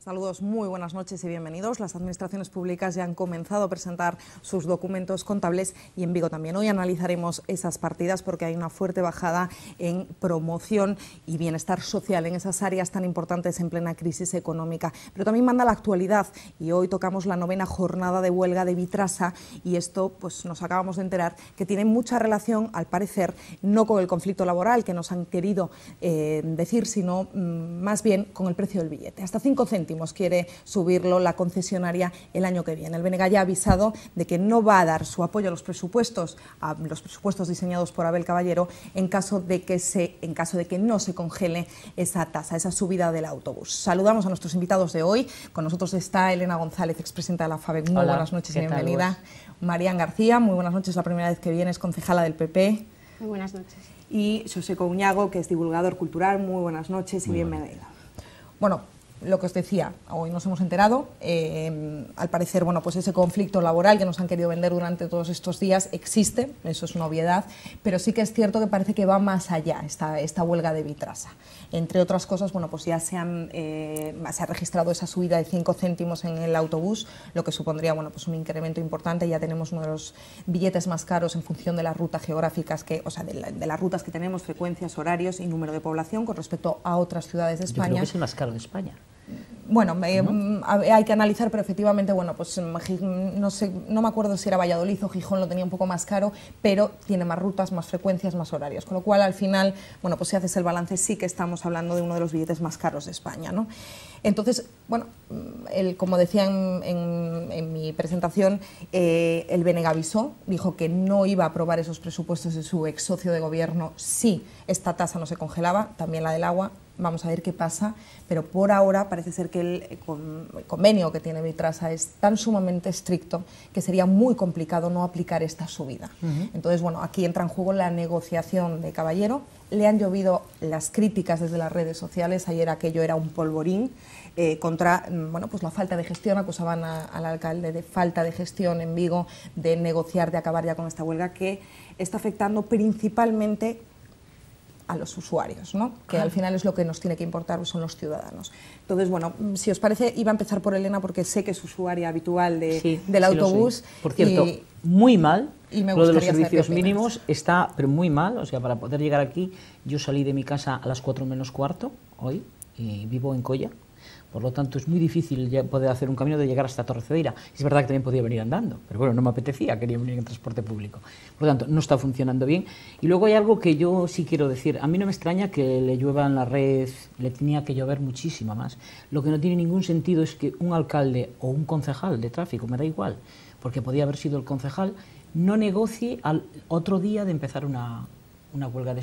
Saludos, muy buenas noches y bienvenidos. Las administraciones públicas ya han comenzado a presentar sus documentos contables y en Vigo también. Hoy analizaremos esas partidas porque hay una fuerte bajada en promoción y bienestar social en esas áreas tan importantes en plena crisis económica. Pero también manda la actualidad y hoy tocamos la 9ª jornada de huelga de Vitrasa y esto pues nos acabamos de enterar que tiene mucha relación, al parecer, no con el conflicto laboral que nos han querido decir, sino más bien con el precio del billete. Hasta 5 céntimos quiere subirlo la concesionaria el año que viene. El BNG ya ha avisado de que no va a dar su apoyo a los presupuestos diseñados por Abel Caballero en caso de que no se congele esa tasa, esa subida del autobús. Saludamos a nuestros invitados de hoy. Con nosotros está Elena González, expresidenta de la FABEC. Muy buenas noches y bienvenida. Marian García, muy buenas noches, la primera vez que vienes, concejala del PP. Muy buenas noches. Y Xosé Couñago, que es divulgador cultural. Muy buenas noches y bienvenida. Bueno, lo que os decía, hoy nos hemos enterado, al parecer, bueno, pues ese conflicto laboral que nos han querido vender durante todos estos días existe, eso es una obviedad, pero sí que es cierto que parece que va más allá esta huelga de Vitrasa. Entre otras cosas, bueno, pues ya se ha registrado esa subida de 5 céntimos en el autobús, lo que supondría, bueno, pues un incremento importante. Ya tenemos uno de los billetes más caros en función de las rutas geográficas, de las rutas que tenemos, frecuencias, horarios y número de población con respecto a otras ciudades de España. Yo creo que es el más caro de España. Bueno, hay que analizar, pero efectivamente, bueno, pues no me acuerdo si era Valladolid o Gijón, lo tenía un poco más caro, pero tiene más rutas, más frecuencias, más horarios, con lo cual al final, bueno, pues si haces el balance sí que estamos hablando de uno de los billetes más caros de España, ¿no? Entonces, bueno, como decía en mi presentación, el BNG avisó, dijo que no iba a aprobar esos presupuestos de su ex socio de gobierno si esta tasa no se congelaba, también la del agua. Vamos a ver qué pasa, pero por ahora parece ser que el convenio que tiene Vitrasa es tan sumamente estricto que sería muy complicado no aplicar esta subida. Entonces, bueno, aquí entra en juego la negociación de Caballero. Le han llovido las críticas desde las redes sociales. Ayer aquello era un polvorín contra, bueno, pues la falta de gestión. Acusaban al alcalde de falta de gestión en Vigo, de negociar, de acabar ya con esta huelga que está afectando principalmente a los usuarios, ¿no? Que al final es lo que nos tiene que importar, son los ciudadanos. Entonces, bueno, si os parece, iba a empezar por Elena porque sé que es usuaria habitual del autobús. Por cierto, muy mal, lo de los servicios mínimos está, pero muy mal, o sea, para poder llegar aquí, yo salí de mi casa a las 4 menos cuarto, hoy, y vivo en Colla. Por lo tanto, es muy difícil poder hacer un camino de llegar hasta Torrecedeira. Es verdad que también podía venir andando, pero bueno, no me apetecía, quería venir en transporte público. Por lo tanto, no está funcionando bien. Y luego hay algo que yo sí quiero decir. A mí no me extraña que le llueva en la red, le tenía que llover muchísimo más. Lo que no tiene ningún sentido es que un alcalde o un concejal de tráfico, me da igual, porque podía haber sido el concejal, no negocie al otro día de empezar una huelga de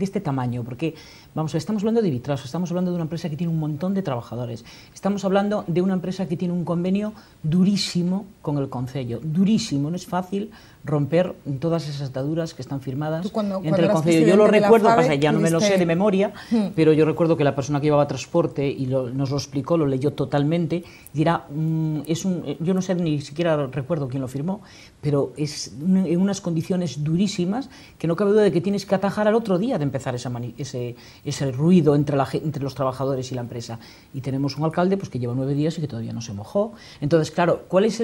este tamaño, porque vamos a ver, estamos hablando de Vitrasa, estamos hablando de una empresa que tiene un montón de trabajadores, estamos hablando de una empresa que tiene un convenio durísimo con el concello, durísimo, no es fácil romper todas esas ataduras que están firmadas entre el concello. Yo lo recuerdo, ya no me lo sé de memoria, pero yo recuerdo que la persona que llevaba transporte y nos lo explicó, lo leyó totalmente, y era, yo no sé, ni siquiera recuerdo quién lo firmó, pero es en unas condiciones durísimas que no cabe duda de que tienes que atajar al otro día de empezar ese ruido entre los trabajadores y la empresa. Y tenemos un alcalde pues, que lleva 9 días y que todavía no se mojó. Entonces, claro, ¿cuál es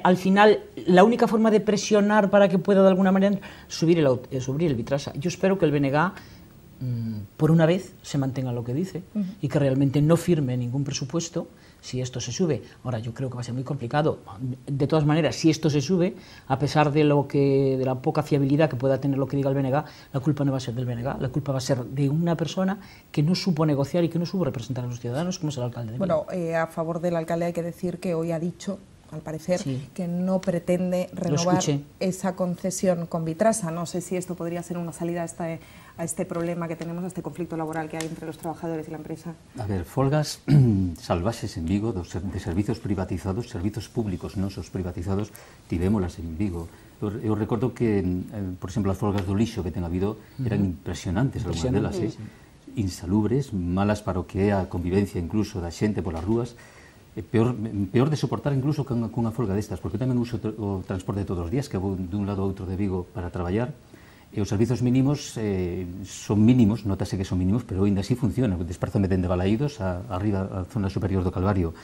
al final la única forma de presionar para que pueda de alguna manera subir el Vitrasa? Yo espero que el BNG por una vez se mantenga lo que dice y que realmente no firme ningún presupuesto si esto se sube. Ahora, yo creo que va a ser muy complicado. De todas maneras, si esto se sube, a pesar de la poca fiabilidad que pueda tener lo que diga el BNG, la culpa no va a ser del BNG, la culpa va a ser de una persona que no supo negociar y que no supo representar a los ciudadanos, como es el alcalde de Vigo. Bueno, a favor del alcalde hay que decir que hoy ha dicho, al parecer, que no pretende renovar esa concesión con Vitrasa. No sé si esto podría ser una salida a este problema que tenemos, a este conflicto laboral que hay entre los trabajadores y la empresa. A ver, folgas salvaxes en Vigo de servizos privatizados, servizos públicos nosos privatizados, tivémolas en Vigo. Eu recordo que, por exemplo, as folgas do lixo que ten habido eran impresionantes, algunhas delas, insalubres, malas para o que é a convivencia incluso da xente polas rúas. Peor de soportar incluso cunha folga destas, porque tamén uso o transporte todos os días, que vou dun lado a outro de Vigo para traballar, E os servizos mínimos son mínimos, notase que son mínimos, pero ainda así funcionan. Desprázame dende Balaídos arriba a zona superior do Calvario.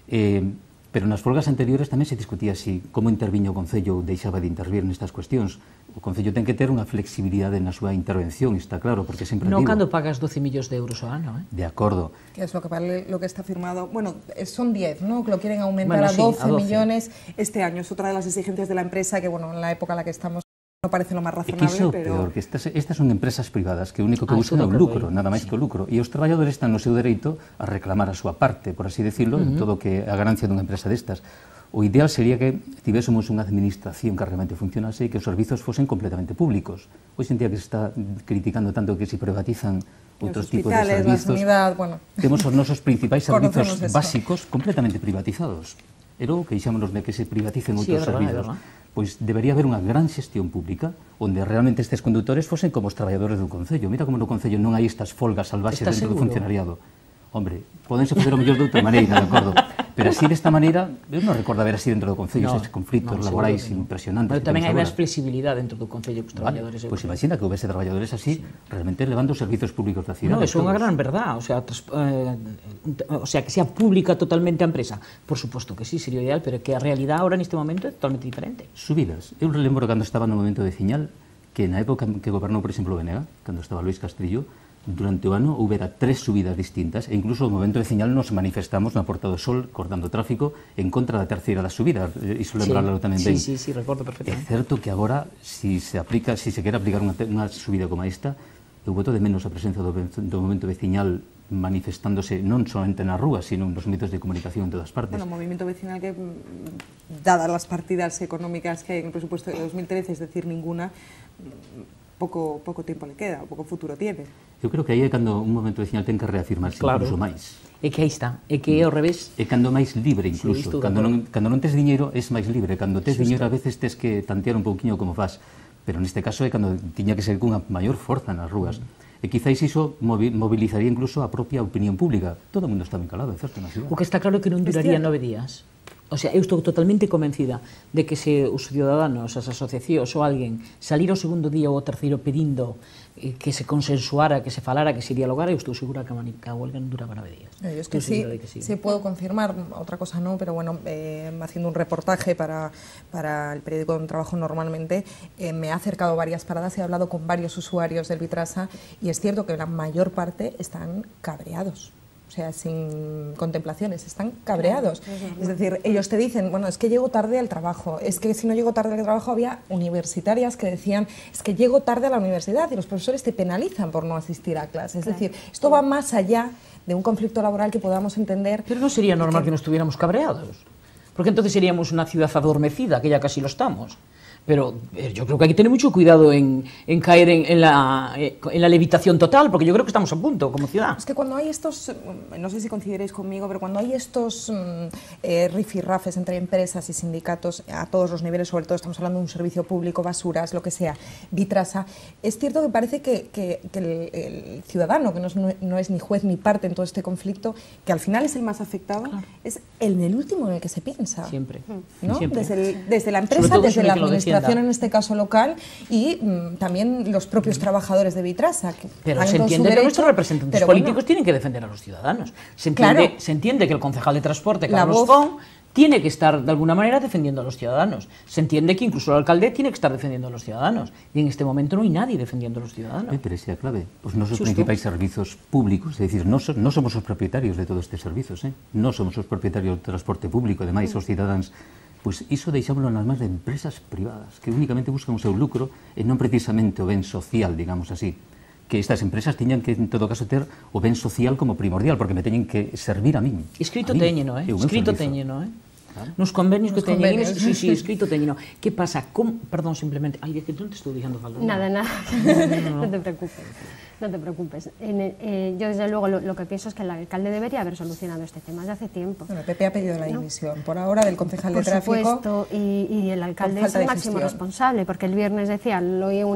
Pero nas folgas anteriores tamén se discutía si como interviña o Concello ou deixaba de intervir nestas cuestións. O Concello ten que ter unha flexibilidade na súa intervención, está claro, porque sempre no digo... cando pagas 12 millóns de euros ao ano, De acordo. Que es lo que vale lo que está firmado. Bueno, son 10, ¿no? Que lo quieren aumentar a 12 millones este año. Es otra de las exigencias de la empresa que, bueno, en la época en la que estamos no parece lo máis razonable, pero... peor, que estas son empresas privadas que o único que buscan é o lucro, nada máis que o lucro, e os traballadores están no seu dereito a reclamar a súa parte, por así decirlo, en todo que a ganancia dunha empresa destas. O ideal sería que tivésemos unha administración que realmente funcionase e que os servizos fosen completamente públicos. Hoxe en día que se está criticando tanto que se privatizan outros tipos de servizos, temos os nosos principais servizos básicos completamente privatizados. E logo que deixámonos de que se privaticen outros servizos, pois debería haber unha gran xestión pública onde realmente estes condutores fosen como os traballadores do Concello. Mira como no Concello non hai estas folgas salvaxes dentro do funcionariado. Hombre, podense facer o mellor de outra maneira, de acordo? Pero así desta maneira, eu non recordo haber así dentro do Concello esses conflitos laborais impresionantes. Pero tamén hai máis flexibilidade dentro do Concello que os traballadores. Pois imagina que houvese traballadores así, realmente levando os servizos públicos da cidade. Non, é unha gran verdad, o sea, que sea pública totalmente a empresa. Por suposto que sí, sería ideal, pero que a realidade ahora neste momento é totalmente diferente. Subidas. Eu lembro cando estaba no momento de Ciñal, que na época que gobernou, por exemplo, Benega, cando estaba Luis Castrillo, durante o ano houbera 3 subidas distintas e incluso no momento de Ciñal nos manifestamos na Porta do Sol cortando tráfico en contra da terceira das subidas, iso lembrarlo tamén ben. Sí, recordo perfectamente. É certo que agora, si se quere aplicar unha subida como esta, eu boto de menos a presencia do momento vecinal manifestándose non solamente nas rúas, sino nos medios de comunicación en todas partes. Bueno, o movimento vecinal que, dadas las partidas económicas que hai en el presupuesto de 2013, es decir, ninguna, pouco tempo le queda, pouco futuro tiene. Eu creo que aí é cando un momento vecinal ten que reafirmarse incluso máis. É que aí está, é que é ao revés. É cando máis libre incluso, cando non tes diñeiro és máis libre, cando tes diñeiro a veces tes que tantear un pouquiño como faz, pero neste caso é cando tiña que ser cunha maior forza nas rúas. E quizáis iso movilizaría incluso a propia opinión pública. Todo o mundo está moi calado, é certo, na cidade. O que está claro é que non duraría 9 días. O sea, eu estou totalmente convencida de que se os ciudadanos, as asociacións ou alguén salir o segundo día ou o terceiro pedindo que se consensuara, que se falara, que se dialogara, eu estou segura que a huelga non duraba 9 días. Yo es que sí puedo confirmar, otra cosa no, pero bueno, haciendo un reportaje para el periódico donde trabajo normalmente, me ha acercado varias paradas y he hablado con varios usuarios del Vitrasa y es cierto que la mayor parte están cabreados. O sea, sin contemplaciones, están cabreados. Es decir, ellos te dicen, bueno, es que llego tarde al trabajo, es que si no llego tarde al trabajo, había universitarias que decían, es que llego tarde a la universidad y los profesores te penalizan por no asistir a clases. Es decir, esto va más allá de un conflicto laboral que podamos entender. Pero no sería normal que no estuviéramos cabreados, porque entonces seríamos una ciudad adormecida, que ya casi lo estamos. Pero yo creo que hay que tener mucho cuidado en caer en la levitación total, porque yo creo que estamos a punto como ciudad. Es que cuando hay estos, no sé si coincidiréis conmigo, pero cuando hay estos rifirrafes entre empresas y sindicatos a todos los niveles, sobre todo estamos hablando de un servicio público, basuras, lo que sea, Vitrasa, es cierto que parece que el ciudadano, que no es ni juez ni parte en todo este conflicto, que al final es el más afectado, es el último en el que se piensa. Siempre. ¿No? Siempre. Desde la empresa, desde la administración, en este caso local, y también los propios trabajadores de Vitrasa. Pero se entiende que nuestros representantes políticos tienen que defender a los ciudadanos. Se entiende que el concejal de transporte, Carlos Fon, tiene que estar de alguna manera defendiendo a los ciudadanos. Se entiende que incluso el alcalde tiene que estar defendiendo a los ciudadanos. Y en este momento no hay nadie defendiendo a los ciudadanos. Pero esa é a clave. Os nosos principais servizos públicos, é dicir, non somos os propietarios de todos estes servizos, non somos os propietarios do transporte público, ademais os cidadáns. Pois iso deixámoslo nas mans de empresas privadas que únicamente buscan o seu lucro e non precisamente o ben social, digamos así. Que estas empresas tiñan que, en todo caso, ter o ben social como primordial, porque me teñen que servir a min. Escrito teñeno, Escrito teñeno, Nos convenios que teñen, sí, escrito teñeno. Que pasa? Perdón, simplemente, ai, que non te estou dixendo falta. Nada. Non te preocupes. No te preocupes. Yo, desde luego, lo que pienso es que el alcalde debería haber solucionado este tema desde hace tiempo. Bueno, el PP ha pedido la dimisión, por ahora, del concejal de tráfico. Por supuesto, y el alcalde es el máximo responsable, porque el viernes decía, lo oí en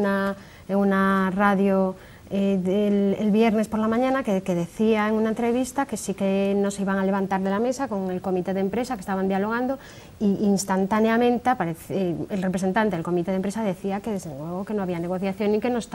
una radio el viernes por la mañana que decía en una entrevista que sí que no se iban a levantar de la mesa con el comité de empresa, que estaban dialogando, y instantáneamente el representante del comité de empresa decía que desde luego que no había negociación y que no se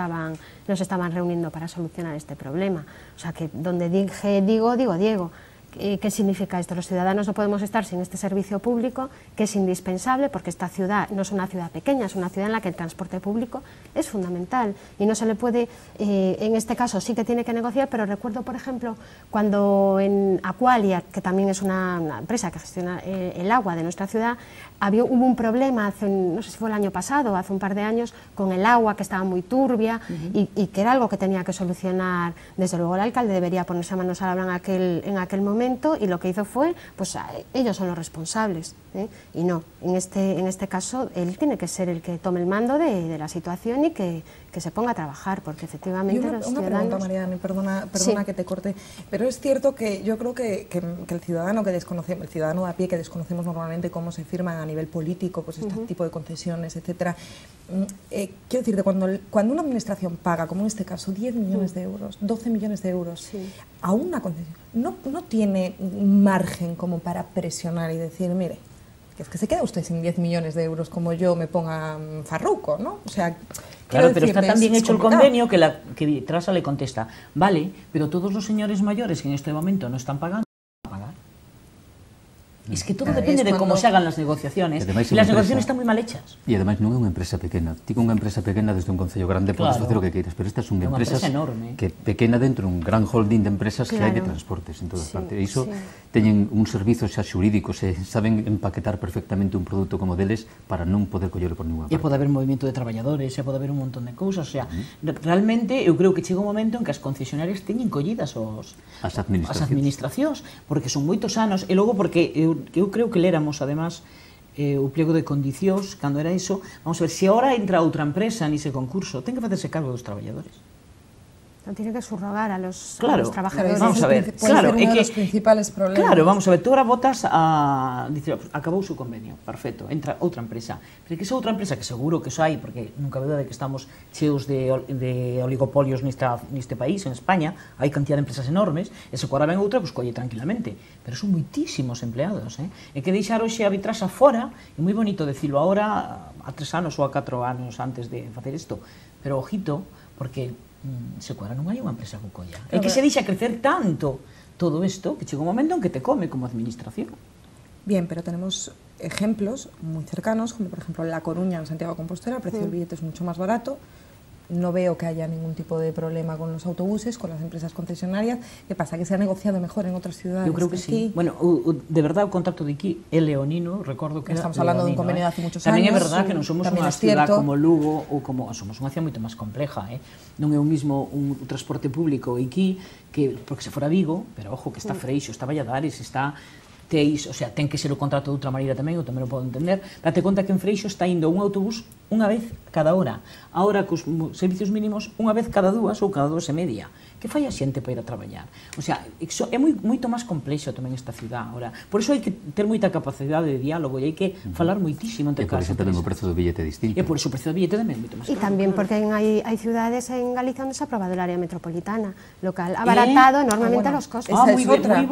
estaban reuniendo para solucionar este problema. O sea que donde dije digo, digo Diego. ¿Qué significa esto? Los ciudadanos no podemos estar sin este servicio público, que es indispensable, porque esta ciudad no es una ciudad pequeña, es una ciudad en la que el transporte público es fundamental y no se le puede, en este caso sí que tiene que negociar, pero recuerdo, por ejemplo, cuando en Aqualia, que también es una empresa que gestiona el agua de nuestra ciudad, hubo un problema, no sé si fue el año pasado, hace un par de años, con el agua que estaba muy turbia y que era algo que tenía que solucionar. Desde luego el alcalde debería ponerse a manos a la obra en aquel momento, y lo que hizo fue, pues ellos son los responsables, y no, en este caso él tiene que ser el que tome el mando de la situación y que se ponga a trabajar, porque efectivamente los ciudadanos... Una pregunta, Mariana, perdona sí. Que te corte, pero es cierto que yo creo que el ciudadano que desconocemos, el ciudadano de a pie que desconocemos normalmente cómo se firman a nivel político, pues este tipo de concesiones, etcétera, quiero decirte, cuando una administración paga, como en este caso, 10 millones de euros, 12 millones de euros, a una concesión, no tiene margen como para presionar y decir, mire, que es que se queda usted sin 10 millones de euros como yo me ponga farruco, ¿no? O sea, claro, pero está tan bien hecho el convenio que Trasa le contesta, vale, pero todos los señores mayores que en este momento no están pagando, van a pagar. Es que todo depende de cómo se hagan las negociaciones, y las negociaciones están muy mal hechas. E ademais non é unha empresa pequena, ti con unha empresa pequena desde un concello grande podes facer o que queiras, pero estas son empresas que pequena dentro un gran holding de empresas que hai de transportes en todas partes. E iso teñen un servizo xa xurídico, saben empaquetar perfectamente un produto como deles para non poder collerlo por ninguna parte. E pode haber movimento de traballadores, e pode haber un montón de cousas, o sea, realmente eu creo que chega un momento en que as concesionarias teñen collidas as administracións, porque son moitos anos, e logo porque eu creo que léramos, además, o pliego de condicións, cando era iso, vamos a ver, se ahora entra outra empresa nese concurso, ten que facerse cargo dos traballadores. No tiene que subrogar a los Claro, trabajadores. vamos a ver, claro, uno de los principales problemas. Claro, vamos a ver, tú ahora votas a dice, acabou o convenio, perfecto, entra outra empresa, pero que esa outra empresa, que seguro que xa hai, porque nunca verdade que estamos cheos de oligopolios neste país, en España, hai cantidad de empresas enormes, e se agora ven outra, pues colle tranquilamente, pero son moitísimos empleados, e que deixar hoxe a Vitrasa fora, é moi bonito decirlo ahora, a 3 anos ou a 4 anos antes de facer isto, pero ojito, porque se cuadra non hai unha empresa que colla. É que se deixa crecer tanto todo isto que chega un momento en que te come como administración. Bien, pero tenemos ejemplos muy cercanos, como por ejemplo en La Coruña, en Santiago de Compostela, el precio del billete es mucho más barato. No veo que haya ningún tipo de problema con los autobuses, con las empresas concesionarias. ¿Qué pasa? ¿Que se ha negociado mejor en otras ciudades? Yo creo que sí. Bueno, de verdad, o contacto de aquí é leonino, recuerdo que estamos hablando de un convenio de hace muchos tamén años. Tamén é verdad que non somos unha ciudad como Lugo, ou como somos unha ciudad moito máis compleja, non é o mismo un transporte público aquí, que porque se fora Vigo, pero ojo, que está Freixo, está Valladares, está Teis, o sea, ten que ser o contrato de outra maneira tamén, eu tamén o podo entender. Date conta que en Freixo está indo un autobús unha vez cada hora. Ahora, cos servicios mínimos, unha vez cada 2 ou cada 2 e media. Que fai a xente para ir a traballar? O sea, é moito máis complexo tamén esta ciudad. Ahora, por iso hai que ter moita capacidade de diálogo e hai que falar moitísimo entre cada empresa. E por iso tamén o prezo do billete é distinto. E por iso o prezo do billete tamén é moito máis caro. E tamén porque hai ciudades en Galicia onde se ha aprobado el área metropolitana local, abaratado enormemente los costos. Esa es otra. Muy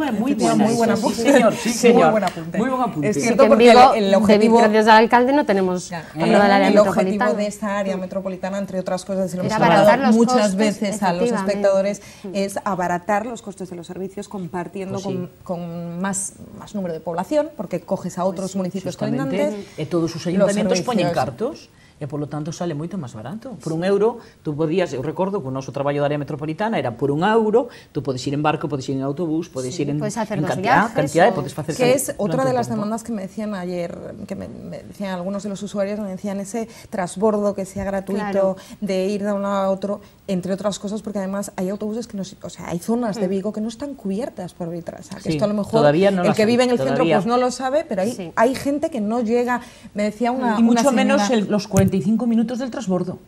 buena apunte. Sí, señor. Muy buen apunte. Es cierto, porque el objetivo... Gracias al alcalde no tenemos aprobado el área metropolitana. El objetivo de esta área metropolitana, entre otras cosas, y lo hemos hablado muchas veces a los espectadores, es abaratar los costes de los servicios compartiendo con más número de población, porque coges a otros municipios colindantes. E todos os ayuntamientos poñen cartos. E, polo tanto, sale moito máis barato. Por €1, tú podías, eu recordo que o noso traballo da área metropolitana era por €1, tú podes ir en barco, podes ir en autobús, podes ir en cantidad, podes facer... Que es otra de las demandas que me decían ayer, que me decían algunos de los usuarios, me decían ese transbordo que sea gratuito, de ir de un lado a otro, entre otras cosas, porque además hay autobuses que no, o sea, hay zonas de Vigo que no están cubiertas por Vitrasa, que esto a lo mejor el que vive en el centro pues no lo sabe, pero hay gente que no llega, me decía una y mucho menos los 45 minutos del transbordo.